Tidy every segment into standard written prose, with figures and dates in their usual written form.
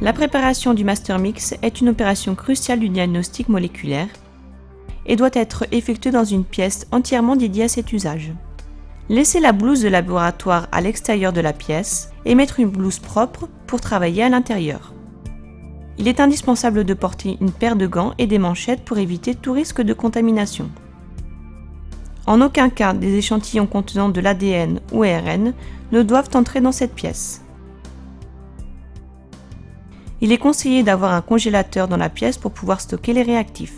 La préparation du master mix est une opération cruciale du diagnostic moléculaire et doit être effectuée dans une pièce entièrement dédiée à cet usage. Laissez la blouse de laboratoire à l'extérieur de la pièce et mettre une blouse propre pour travailler à l'intérieur. Il est indispensable de porter une paire de gants et des manchettes pour éviter tout risque de contamination. En aucun cas, des échantillons contenant de l'ADN ou ARN ne doivent entrer dans cette pièce. Il est conseillé d'avoir un congélateur dans la pièce pour pouvoir stocker les réactifs.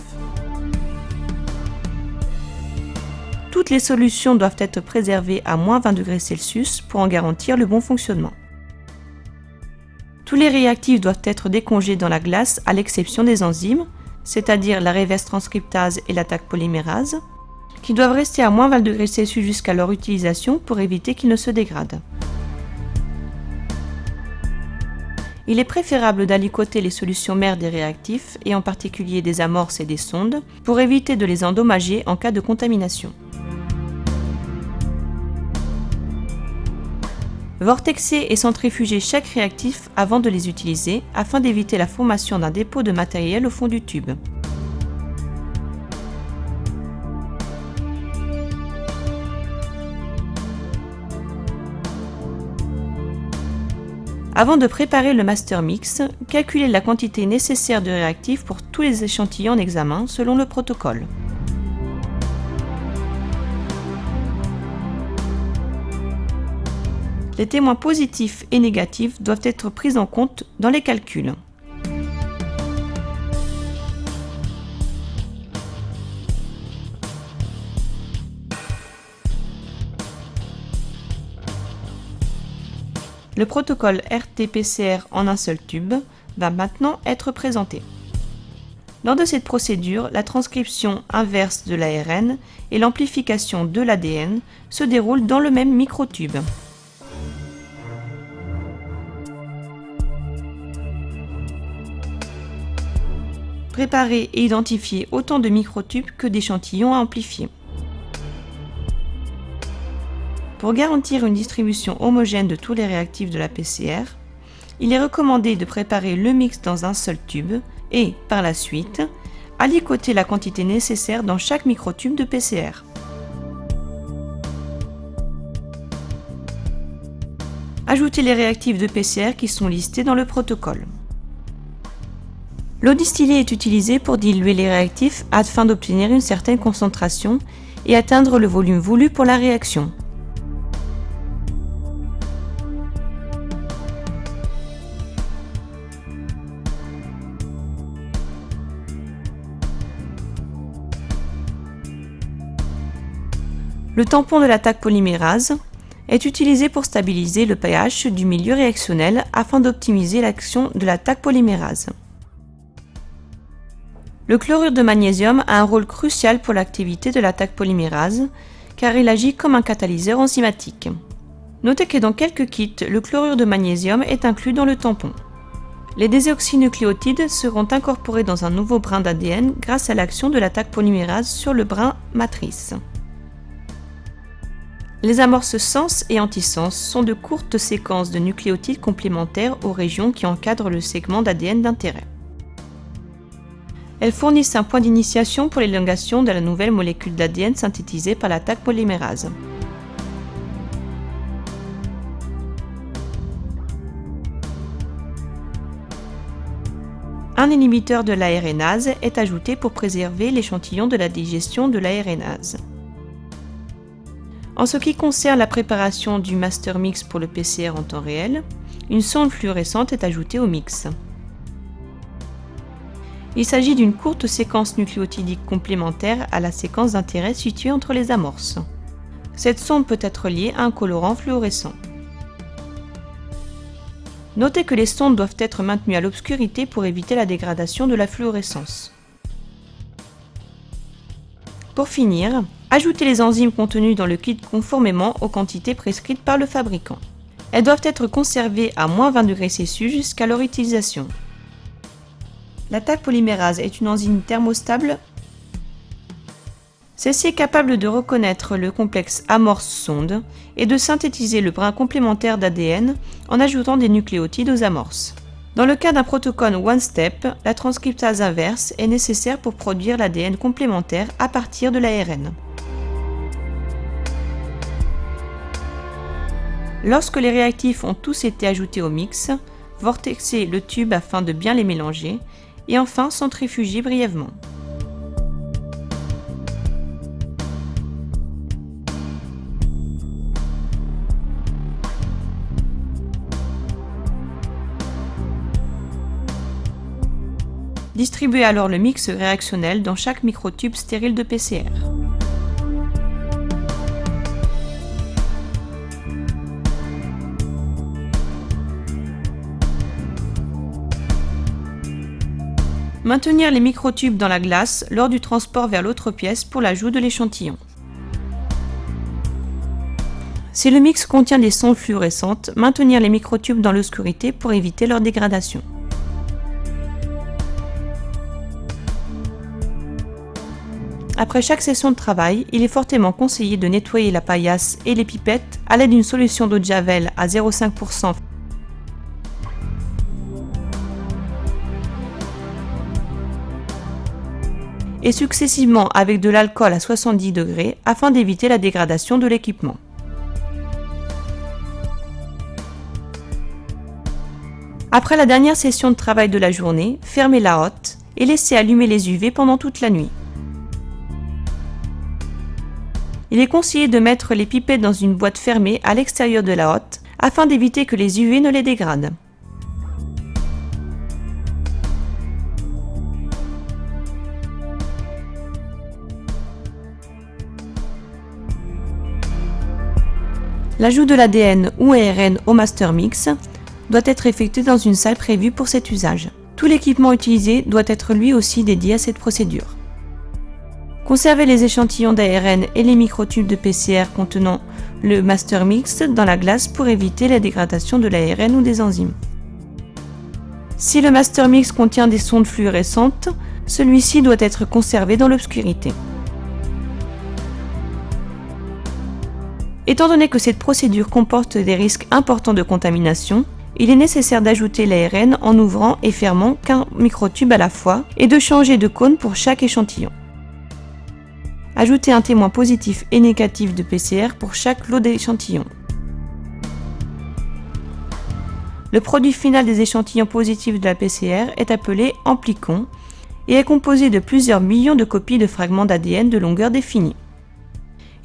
Toutes les solutions doivent être préservées à moins 20 degrés Celsius pour en garantir le bon fonctionnement. Tous les réactifs doivent être décongelés dans la glace à l'exception des enzymes, c'est-à-dire la reverse transcriptase et la Taq polymérase, qui doivent rester à moins 20 degrés Celsius jusqu'à leur utilisation pour éviter qu'ils ne se dégradent. Il est préférable d'alicoter les solutions mères des réactifs, et en particulier des amorces et des sondes, pour éviter de les endommager en cas de contamination. Vortexer et centrifuger chaque réactif avant de les utiliser afin d'éviter la formation d'un dépôt de matériel au fond du tube. Avant de préparer le master mix, calculez la quantité nécessaire de réactifs pour tous les échantillons en examen selon le protocole. Les témoins positifs et négatifs doivent être pris en compte dans les calculs. Le protocole RT-PCR en un seul tube va maintenant être présenté. Lors de cette procédure, la transcription inverse de l'ARN et l'amplification de l'ADN se déroulent dans le même microtube. Préparer et identifier autant de microtubes que d'échantillons à amplifier. Pour garantir une distribution homogène de tous les réactifs de la PCR, il est recommandé de préparer le mix dans un seul tube et, par la suite, alicoter la quantité nécessaire dans chaque microtube de PCR. Ajoutez les réactifs de PCR qui sont listés dans le protocole. L'eau distillée est utilisée pour diluer les réactifs afin d'obtenir une certaine concentration et atteindre le volume voulu pour la réaction. Le tampon de la Taq polymérase est utilisé pour stabiliser le pH du milieu réactionnel afin d'optimiser l'action de la Taq polymérase. Le chlorure de magnésium a un rôle crucial pour l'activité de la Taq polymérase car il agit comme un catalyseur enzymatique. Notez que dans quelques kits, le chlorure de magnésium est inclus dans le tampon. Les désoxynucléotides seront incorporés dans un nouveau brin d'ADN grâce à l'action de la Taq polymérase sur le brin matrice. Les amorces sens et antisens sont de courtes séquences de nucléotides complémentaires aux régions qui encadrent le segment d'ADN d'intérêt. Elles fournissent un point d'initiation pour l'élongation de la nouvelle molécule d'ADN synthétisée par la Taq polymérase. Un inhibiteur de l'ARNase est ajouté pour préserver l'échantillon de la digestion de l'ARNase. En ce qui concerne la préparation du master mix pour le PCR en temps réel, une sonde fluorescente est ajoutée au mix. Il s'agit d'une courte séquence nucléotidique complémentaire à la séquence d'intérêt située entre les amorces. Cette sonde peut être liée à un colorant fluorescent. Notez que les sondes doivent être maintenues à l'obscurité pour éviter la dégradation de la fluorescence. Pour finir, ajoutez les enzymes contenues dans le kit conformément aux quantités prescrites par le fabricant. Elles doivent être conservées à moins 20 degrés Celsius jusqu'à leur utilisation. La Taq polymérase est une enzyme thermostable. Celle-ci est capable de reconnaître le complexe amorce-sonde et de synthétiser le brin complémentaire d'ADN en ajoutant des nucléotides aux amorces. Dans le cas d'un protocole one-step, la transcriptase inverse est nécessaire pour produire l'ADN complémentaire à partir de l'ARN. Lorsque les réactifs ont tous été ajoutés au mix, vortexer le tube afin de bien les mélanger et enfin centrifuger brièvement. Distribuez alors le mix réactionnel dans chaque microtube stérile de PCR. Maintenir les microtubes dans la glace lors du transport vers l'autre pièce pour l'ajout de l'échantillon. Si le mix contient des sondes fluorescentes, maintenir les microtubes dans l'obscurité pour éviter leur dégradation. Après chaque session de travail, il est fortement conseillé de nettoyer la paillasse et les pipettes à l'aide d'une solution d'eau de javel à 0,5% et successivement avec de l'alcool à 70 degrés afin d'éviter la dégradation de l'équipement. Après la dernière session de travail de la journée, fermez la hotte et laissez allumer les UV pendant toute la nuit. Il est conseillé de mettre les pipettes dans une boîte fermée à l'extérieur de la hotte afin d'éviter que les UV ne les dégradent. L'ajout de l'ADN ou ARN au master mix doit être effectué dans une salle prévue pour cet usage. Tout l'équipement utilisé doit être lui aussi dédié à cette procédure. Conservez les échantillons d'ARN et les microtubes de PCR contenant le master mix dans la glace pour éviter la dégradation de l'ARN ou des enzymes. Si le master mix contient des sondes fluorescentes, celui-ci doit être conservé dans l'obscurité. Étant donné que cette procédure comporte des risques importants de contamination, il est nécessaire d'ajouter l'ARN en ouvrant et fermant qu'un microtube à la fois et de changer de cône pour chaque échantillon. Ajoutez un témoin positif et négatif de PCR pour chaque lot d'échantillons. Le produit final des échantillons positifs de la PCR est appelé amplicon et est composé de plusieurs millions de copies de fragments d'ADN de longueur définie.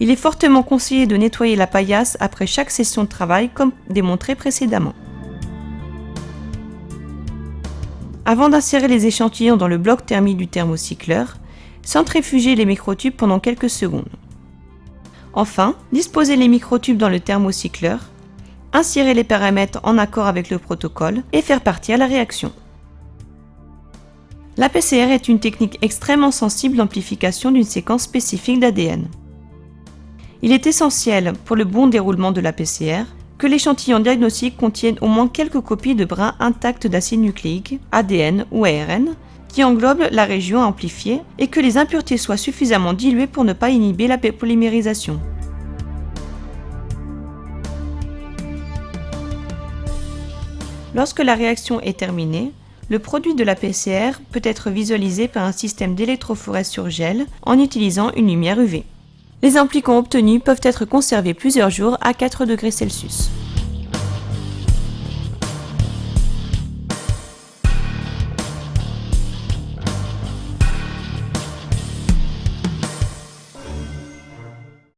Il est fortement conseillé de nettoyer la paillasse après chaque session de travail comme démontré précédemment. Avant d'insérer les échantillons dans le bloc thermique du thermocycleur, centrifugez les microtubes pendant quelques secondes. Enfin, disposez les microtubes dans le thermocycleur, insérez les paramètres en accord avec le protocole et faire partir la réaction. La PCR est une technique extrêmement sensible d'amplification d'une séquence spécifique d'ADN. Il est essentiel pour le bon déroulement de la PCR que l'échantillon diagnostique contienne au moins quelques copies de brins intacts d'acide nucléique, ADN ou ARN, qui englobe la région à amplifier et que les impuretés soient suffisamment diluées pour ne pas inhiber la polymérisation. Lorsque la réaction est terminée, le produit de la PCR peut être visualisé par un système d'électrophorèse sur gel en utilisant une lumière UV. Les amplicons obtenus peuvent être conservés plusieurs jours à 4 degrés Celsius.